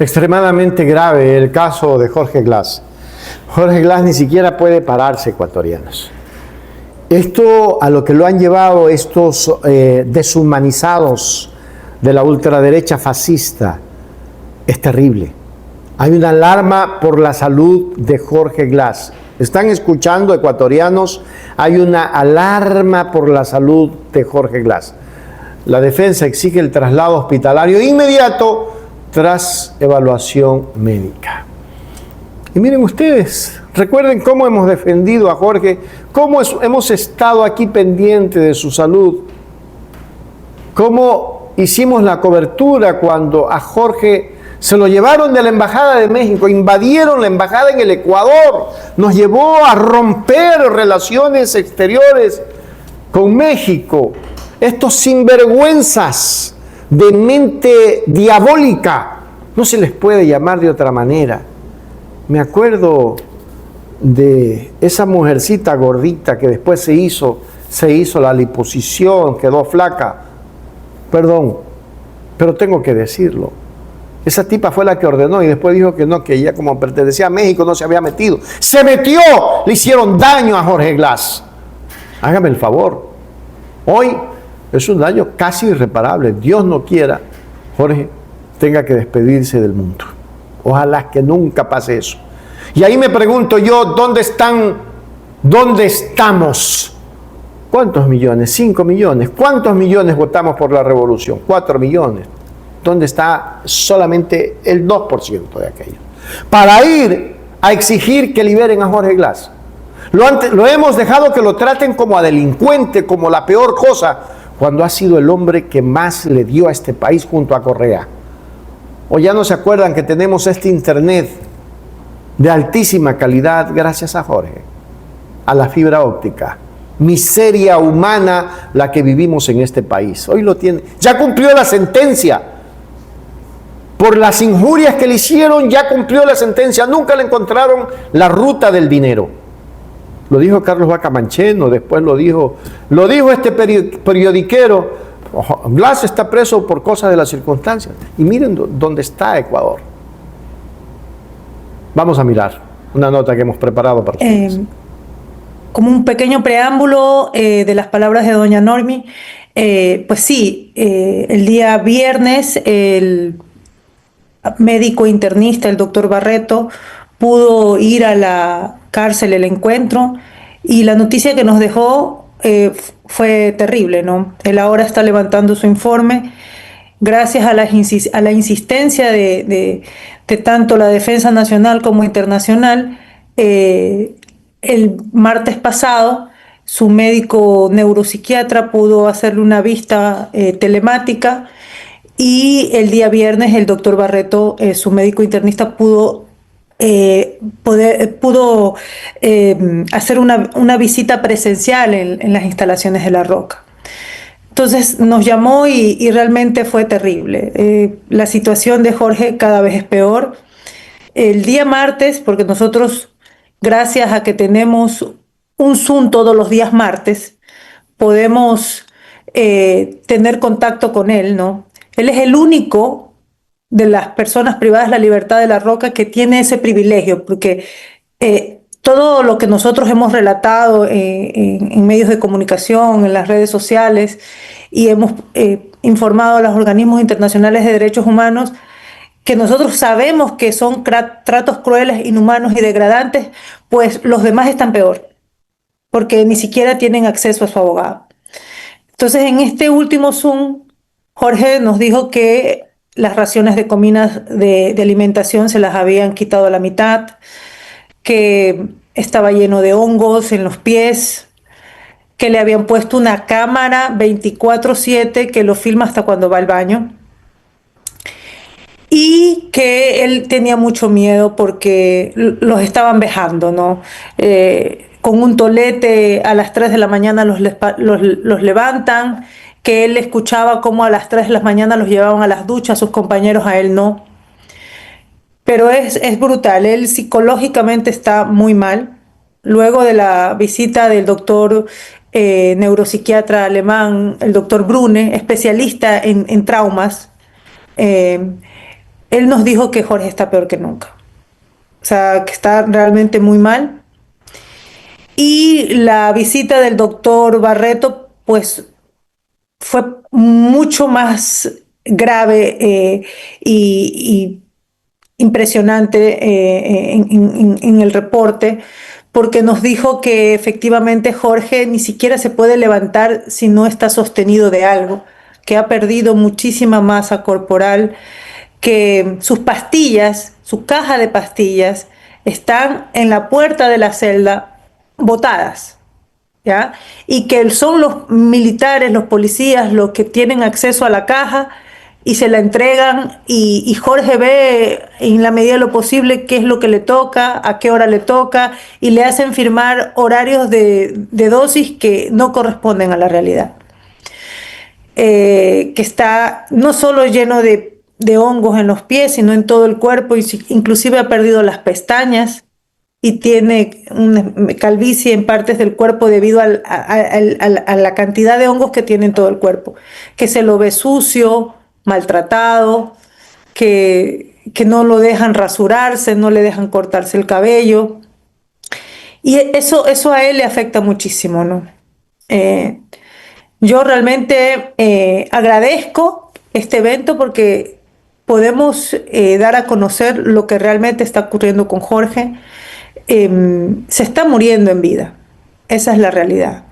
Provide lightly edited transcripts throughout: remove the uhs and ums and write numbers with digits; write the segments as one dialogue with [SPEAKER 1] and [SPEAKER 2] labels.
[SPEAKER 1] Extremadamente grave el caso de Jorge Glass. Jorge Glass ni siquiera puede pararse, ecuatorianos. Esto a lo que lo han llevado estos deshumanizados de la ultraderecha fascista es terrible. Hay una alarma por la salud de Jorge Glass. ¿Están escuchando, ecuatorianos? Hay una alarma por la salud de Jorge Glass. La defensa exige el traslado hospitalario inmediato tras evaluación médica. Y miren ustedes, recuerden cómo hemos defendido a Jorge, cómo hemos estado aquí pendientes de su salud, cómo hicimos la cobertura cuando a Jorge se lo llevaron de la Embajada de México, invadieron la embajada en el Ecuador, nos llevó a romper relaciones exteriores con México. Estos sinvergüenzas de mente diabólica, no se les puede llamar de otra manera. Me acuerdo de esa mujercita gordita que después se hizo la liposucción, quedó flaca. Perdón, pero tengo que decirlo. Esa tipa fue la que ordenó y después dijo que no, que ella como pertenecía a México no se había metido. ¡Se metió! Le hicieron daño a Jorge Glass. Hágame el favor. Hoy es un daño casi irreparable. Dios no quiera, Jorge tenga que despedirse del mundo. Ojalá que nunca pase eso. Y ahí me pregunto yo, ¿dónde están? ¿Dónde estamos? ¿Cuántos millones? 5 millones. ¿Cuántos millones votamos por la revolución? 4 millones. ¿Dónde está solamente el 2% de aquello? Para ir a exigir que liberen a Jorge Glass. Lo hemos dejado que lo traten como a delincuente, como la peor cosa, cuando ha sido el hombre que más le dio a este país junto a Correa. O ya no se acuerdan que tenemos este internet de altísima calidad gracias a Jorge, a la fibra óptica. Miseria humana la que vivimos en este país. Hoy lo tiene. Ya cumplió la sentencia. Por las injurias que le hicieron, ya cumplió la sentencia. Nunca le encontraron la ruta del dinero. Lo dijo Carlos Vaca Mancheno, después lo dijo este periodiquero. Glass está preso por cosas de las circunstancias. Y miren dónde está Ecuador. Vamos a mirar una nota que hemos preparado para ustedes.
[SPEAKER 2] Como un pequeño preámbulo de las palabras de doña Normi, pues sí, el día viernes el médico internista, el doctor Barreto, pudo ir a la cárcel El Encuentro y la noticia que nos dejó fue terrible, ¿no? Él ahora está levantando su informe gracias a la insistencia de tanto la Defensa Nacional como Internacional. El martes pasado su médico neuropsiquiatra pudo hacerle una vista telemática y el día viernes el doctor Barreto, su médico internista, pudo hacer una visita presencial en las instalaciones de La Roca. Entonces nos llamó y realmente fue terrible. La situación de Jorge cada vez es peor. El día martes, porque nosotros, gracias a que tenemos un Zoom todos los días martes, podemos tener contacto con él, ¿no? Él es el único de las personas privadas de la libertad de La Roca que tiene ese privilegio, porque todo lo que nosotros hemos relatado en medios de comunicación, en las redes sociales, y hemos informado a los organismos internacionales de derechos humanos, que nosotros sabemos que son tratos crueles, inhumanos y degradantes, pues los demás están peor, porque ni siquiera tienen acceso a su abogado. Entonces, en este último Zoom, Jorge nos dijo que las raciones de comidas de alimentación se las habían quitado a la mitad, que estaba lleno de hongos en los pies, que le habían puesto una cámara 24/7 que lo filma hasta cuando va al baño, y que él tenía mucho miedo porque los estaban vejando, ¿no? Con un tolete a las 3 de la mañana los levantan, que él escuchaba cómo a las 3 de la mañana los llevaban a las duchas, sus compañeros, a él no. Pero es brutal, él psicológicamente está muy mal. Luego de la visita del doctor neuropsiquiatra alemán, el doctor Brune, especialista en traumas, él nos dijo que Jorge está peor que nunca. O sea, que está realmente muy mal. Y la visita del doctor Barreto, pues, fue mucho más grave y impresionante en el reporte, porque nos dijo que efectivamente Jorge ni siquiera se puede levantar si no está sostenido de algo, que ha perdido muchísima masa corporal, que sus pastillas, su caja de pastillas, están en la puerta de la celda botadas, ¿ya? Y que son los militares, los policías, los que tienen acceso a la caja y se la entregan y Jorge ve en la medida de lo posible qué es lo que le toca, a qué hora le toca y le hacen firmar horarios de dosis que no corresponden a la realidad. Que está no solo lleno de hongos en los pies, sino en todo el cuerpo, y inclusive ha perdido las pestañas y tiene una calvicie en partes del cuerpo debido a la cantidad de hongos que tiene en todo el cuerpo, que se lo ve sucio, maltratado, que no lo dejan rasurarse, no le dejan cortarse el cabello, y eso a él le afecta muchísimo, ¿no? Yo realmente agradezco este evento porque podemos dar a conocer lo que realmente está ocurriendo con Jorge. Se está muriendo en vida, esa es la realidad.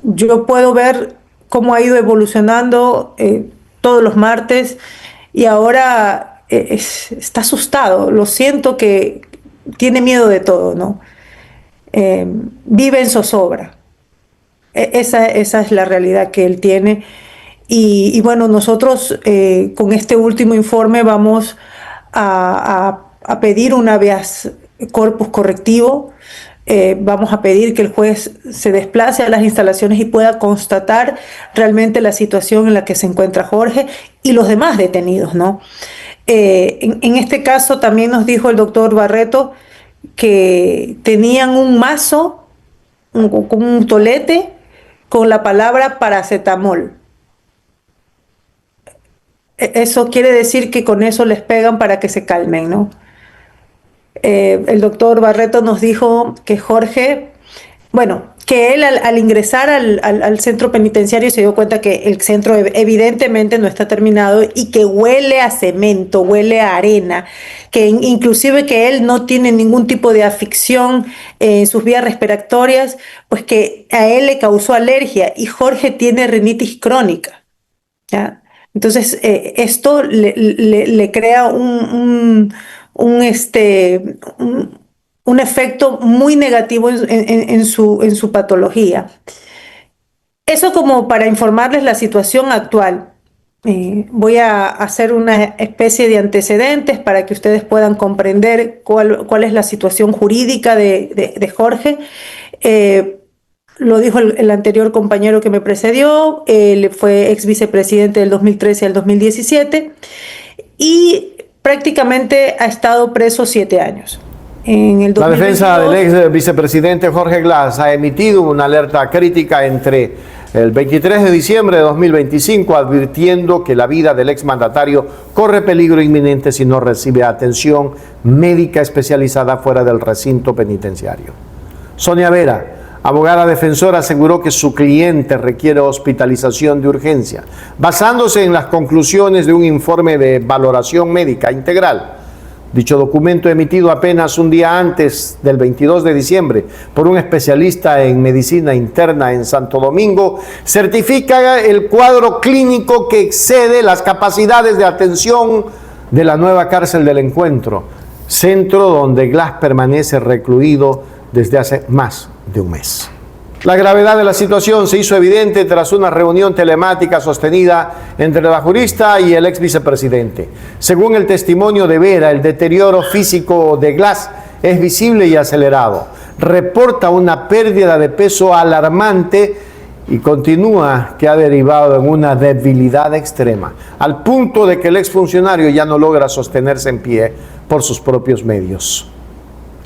[SPEAKER 2] Yo puedo ver cómo ha ido evolucionando todos los martes y ahora está asustado, lo siento que tiene miedo de todo, ¿no? Vive en zozobra. Esa es la realidad que él tiene. Y bueno, nosotros con este último informe vamos a pedir un habeas corpus correctivo. Vamos a pedir que el juez se desplace a las instalaciones y pueda constatar realmente la situación en la que se encuentra Jorge y los demás detenidos, ¿no? En este caso también nos dijo el doctor Barreto que tenían un mazo, un tolete con la palabra paracetamol. Eso quiere decir que con eso les pegan para que se calmen, ¿no? El doctor Barreto nos dijo que Jorge, bueno, que él al ingresar al centro penitenciario se dio cuenta que el centro evidentemente no está terminado y que huele a cemento, huele a arena, que inclusive que él no tiene ningún tipo de afección en sus vías respiratorias, pues que a él le causó alergia y Jorge tiene rinitis crónica, ¿ya? Entonces esto le crea un efecto muy negativo en su patología. Eso como para informarles la situación actual. Voy a hacer una especie de antecedentes para que ustedes puedan comprender cuál es la situación jurídica de Jorge. Lo dijo el anterior compañero que me precedió, él fue ex vicepresidente del 2013 al 2017 y prácticamente ha estado preso 7 años.
[SPEAKER 1] La defensa del ex vicepresidente Jorge Glass ha emitido una alerta crítica entre el 23 de diciembre de 2025, advirtiendo que la vida del exmandatario corre peligro inminente si no recibe atención médica especializada fuera del recinto penitenciario. Sonia Vera, abogada defensora, aseguró que su cliente requiere hospitalización de urgencia, basándose en las conclusiones de un informe de valoración médica integral. Dicho documento, emitido apenas un día antes del 22 de diciembre por un especialista en medicina interna en Santo Domingo, certifica el cuadro clínico que excede las capacidades de atención de la nueva cárcel del Encuentro, centro donde Glass permanece recluido desde hace más de un mes. La gravedad de la situación se hizo evidente tras una reunión telemática sostenida entre la jurista y el ex vicepresidente. Según el testimonio de Vera, el deterioro físico de Glass es visible y acelerado. Reporta una pérdida de peso alarmante y continúa que ha derivado en una debilidad extrema, al punto de que el exfuncionario ya no logra sostenerse en pie por sus propios medios.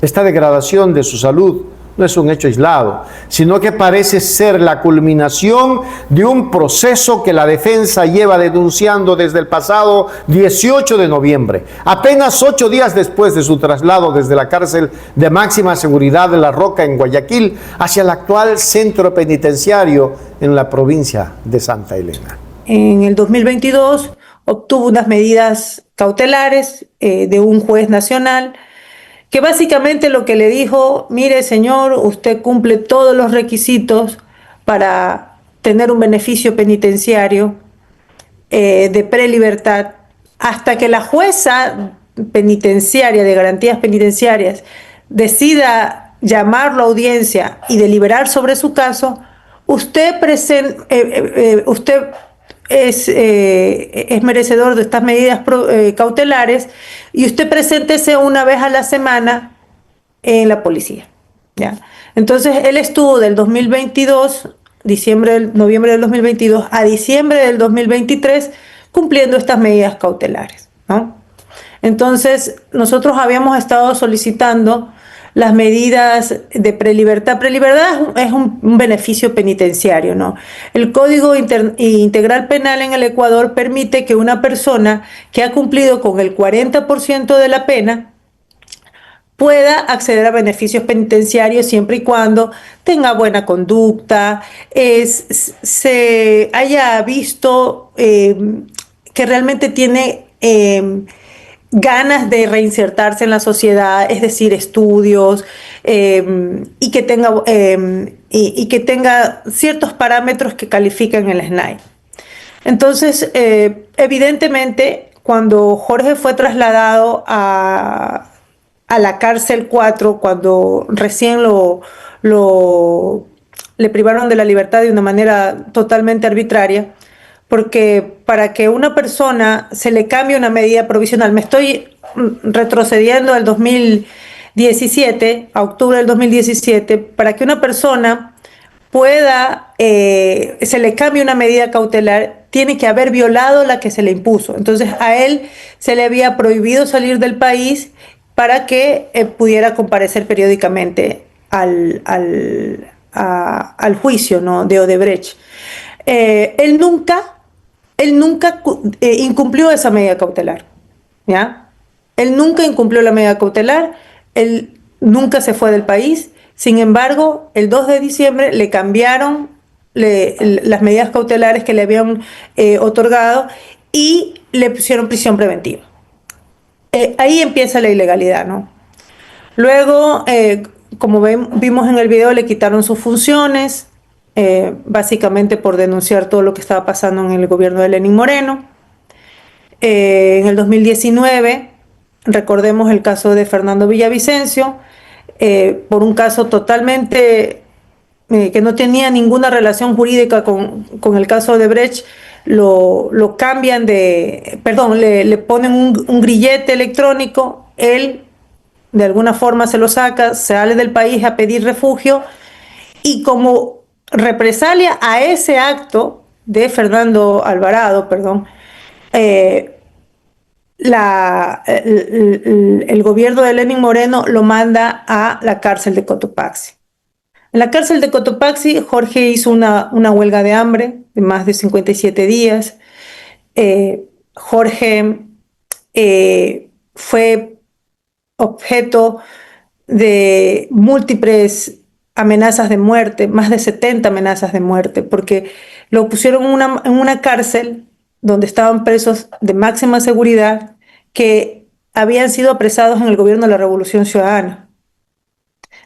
[SPEAKER 1] Esta degradación de su salud no es un hecho aislado, sino que parece ser la culminación de un proceso que la defensa lleva denunciando desde el pasado 18 de noviembre, apenas 8 días después de su traslado desde la cárcel de máxima seguridad de La Roca en Guayaquil hacia el actual centro penitenciario en la provincia de Santa Elena.
[SPEAKER 2] En el 2022 obtuvo unas medidas cautelares de un juez nacional que básicamente lo que le dijo: mire señor, usted cumple todos los requisitos para tener un beneficio penitenciario de prelibertad, hasta que la jueza penitenciaria de garantías penitenciarias decida llamarlo a audiencia y deliberar sobre su caso, usted es merecedor de estas medidas cautelares, y usted preséntese una vez a la semana en la policía, ¿ya? Entonces él estuvo del 2022, noviembre del 2022 a diciembre del 2023 cumpliendo estas medidas cautelares, ¿no? Entonces nosotros habíamos estado solicitando las medidas de prelibertad. Prelibertad es un beneficio penitenciario, ¿no? El Código Integral Penal en el Ecuador permite que una persona que ha cumplido con el 40% de la pena pueda acceder a beneficios penitenciarios siempre y cuando tenga buena conducta, se haya visto que realmente tiene ganas de reinsertarse en la sociedad, es decir, estudios, y que tenga ciertos parámetros que califican el SNAI. Entonces, evidentemente, cuando Jorge fue trasladado a la cárcel 4, cuando recién le privaron de la libertad de una manera totalmente arbitraria, porque para que una persona se le cambie una medida provisional, me estoy retrocediendo al 2017, a octubre del 2017, para que una persona pueda, se le cambie una medida cautelar, tiene que haber violado la que se le impuso. Entonces a él se le había prohibido salir del país para que pudiera comparecer periódicamente al juicio, ¿no?, de Odebrecht. Él nunca incumplió esa medida cautelar, ¿ya? Él nunca incumplió la medida cautelar, él nunca se fue del país. Sin embargo, el 2 de diciembre le cambiaron las medidas cautelares que le habían otorgado y le pusieron prisión preventiva. Ahí empieza la ilegalidad, ¿no? Luego, como vimos en el video, le quitaron sus funciones, básicamente por denunciar todo lo que estaba pasando en el gobierno de Lenín Moreno. En el 2019, recordemos el caso de Fernando Villavicencio, por un caso totalmente que no tenía ninguna relación jurídica con el caso de Brecht, lo cambian le ponen un grillete electrónico, él de alguna forma se lo saca, sale del país a pedir refugio, y como represalia a ese acto de Fernando Alvarado, el gobierno de Lenín Moreno lo manda a la cárcel de Cotopaxi. En la cárcel de Cotopaxi, Jorge hizo una huelga de hambre de más de 57 días. Jorge fue objeto de múltiples amenazas de muerte, más de 70 amenazas de muerte, porque lo pusieron en una cárcel donde estaban presos de máxima seguridad que habían sido apresados en el gobierno de la Revolución Ciudadana.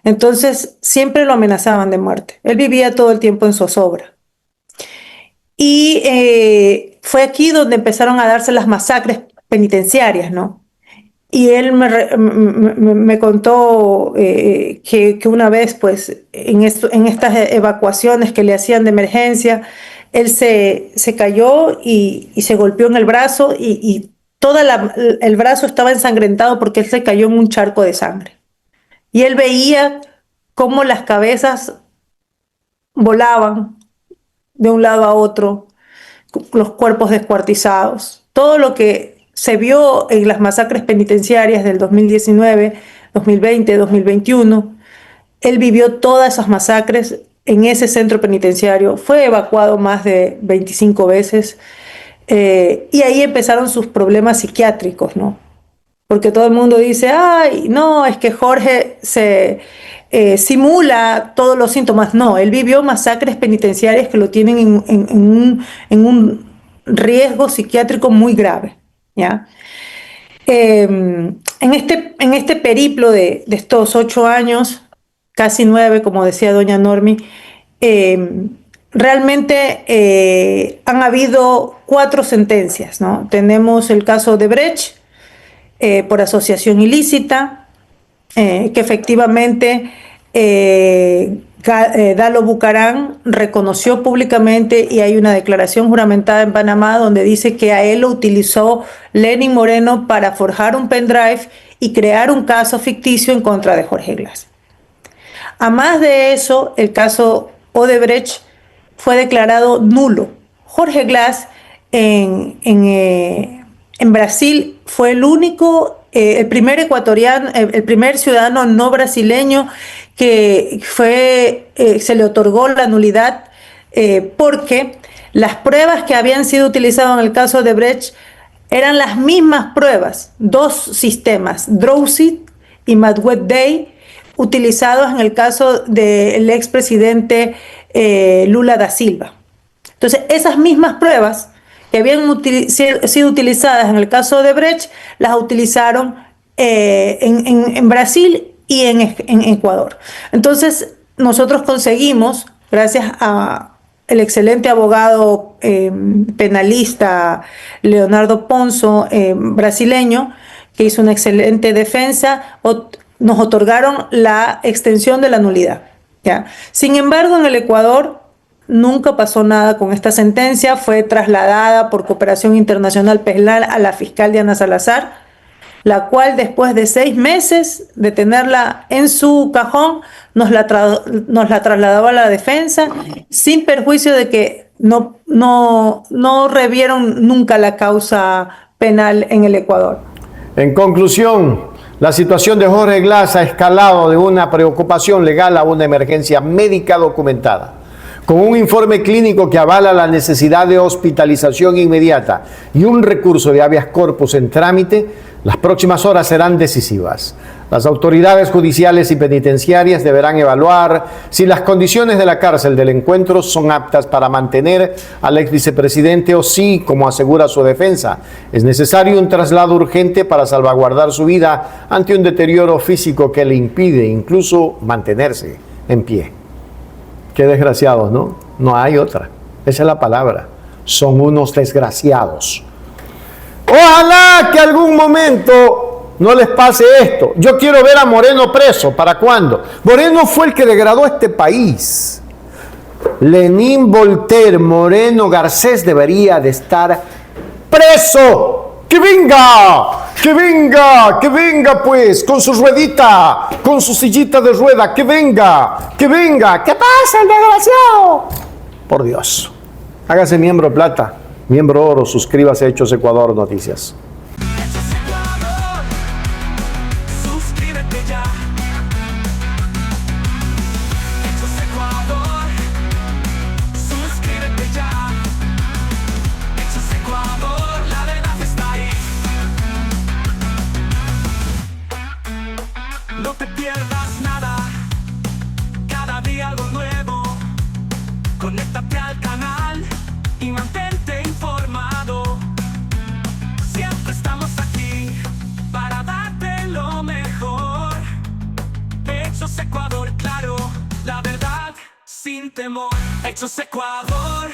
[SPEAKER 2] Entonces siempre lo amenazaban de muerte. Él vivía todo el tiempo en zozobra. Y fue aquí donde empezaron a darse las masacres penitenciarias, ¿no? Y él me contó que una vez, pues, en estas evacuaciones que le hacían de emergencia, él se cayó y se golpeó en el brazo, y todo el brazo estaba ensangrentado porque él se cayó en un charco de sangre. Y él veía cómo las cabezas volaban de un lado a otro, los cuerpos descuartizados. Todo lo que se vio en las masacres penitenciarias del 2019, 2020, 2021, Él vivió todas esas masacres en ese centro penitenciario, fue evacuado más de 25 veces y ahí empezaron sus problemas psiquiátricos, ¿no? Porque todo el mundo dice, ay, no, es que Jorge se simula todos los síntomas. No, él vivió masacres penitenciarias que lo tienen en un riesgo psiquiátrico muy grave, ¿ya? En este periplo de estos 8 años, casi 9, como decía doña Normi, realmente han habido 4 sentencias, ¿no? Tenemos el caso de Brecht por asociación ilícita, que efectivamente Dalo Bucaram reconoció públicamente y hay una declaración juramentada en Panamá donde dice que a él lo utilizó Lenin Moreno para forjar un pendrive y crear un caso ficticio en contra de Jorge Glass. A más de eso, el caso Odebrecht fue declarado nulo. Jorge Glass en Brasil fue el único, el primer ecuatoriano, el primer ciudadano no brasileño que se le otorgó la nulidad porque las pruebas que habían sido utilizadas en el caso de Brecht eran las mismas pruebas, 2 sistemas, Drawsit y Madwed-Day, utilizados en el caso del expresidente Lula da Silva. Entonces, esas mismas pruebas que habían sido utilizadas en el caso de Brecht, las utilizaron en Brasil y en Ecuador. Entonces, nosotros conseguimos, gracias a el excelente abogado penalista Leonardo Ponzo, brasileño, que hizo una excelente defensa, nos otorgaron la extensión de la nulidad, ¿ya? Sin embargo, en el Ecuador nunca pasó nada con esta sentencia, fue trasladada por Cooperación Internacional Penal a la fiscal Diana Salazar, la cual después de 6 meses de tenerla en su cajón, nos la trasladó a la defensa, sin perjuicio de que no revieron nunca la causa penal en el Ecuador.
[SPEAKER 1] En conclusión, la situación de Jorge Glass ha escalado de una preocupación legal a una emergencia médica documentada. Con un informe clínico que avala la necesidad de hospitalización inmediata y un recurso de habeas corpus en trámite, las próximas horas serán decisivas. Las autoridades judiciales y penitenciarias deberán evaluar si las condiciones de la cárcel del encuentro son aptas para mantener al ex vicepresidente o si, como asegura su defensa, es necesario un traslado urgente para salvaguardar su vida ante un deterioro físico que le impide incluso mantenerse en pie. Qué desgraciados, ¿no? No hay otra. Esa es la palabra. Son unos desgraciados. Ojalá que algún momento no les pase esto. Yo quiero ver a Moreno preso. ¿Para cuándo? Moreno fue el que degradó a este país. Lenín, Voltaire, Moreno, Garcés debería de estar preso. ¡Que venga! ¡Que venga! ¡Que venga pues! Con su ruedita, con su sillita de rueda. ¡Que venga! ¡Que venga! ¿Qué pasa, el desgraciado? Por Dios. Hágase miembro plata, miembro oro, suscríbase a Hechos Ecuador Noticias.
[SPEAKER 3] No te pierdas nada, cada día algo nuevo. Conéctate al canal y mantente informado. Siempre estamos aquí para darte lo mejor. Hechos Ecuador, claro, la verdad sin temor. Hechos Ecuador.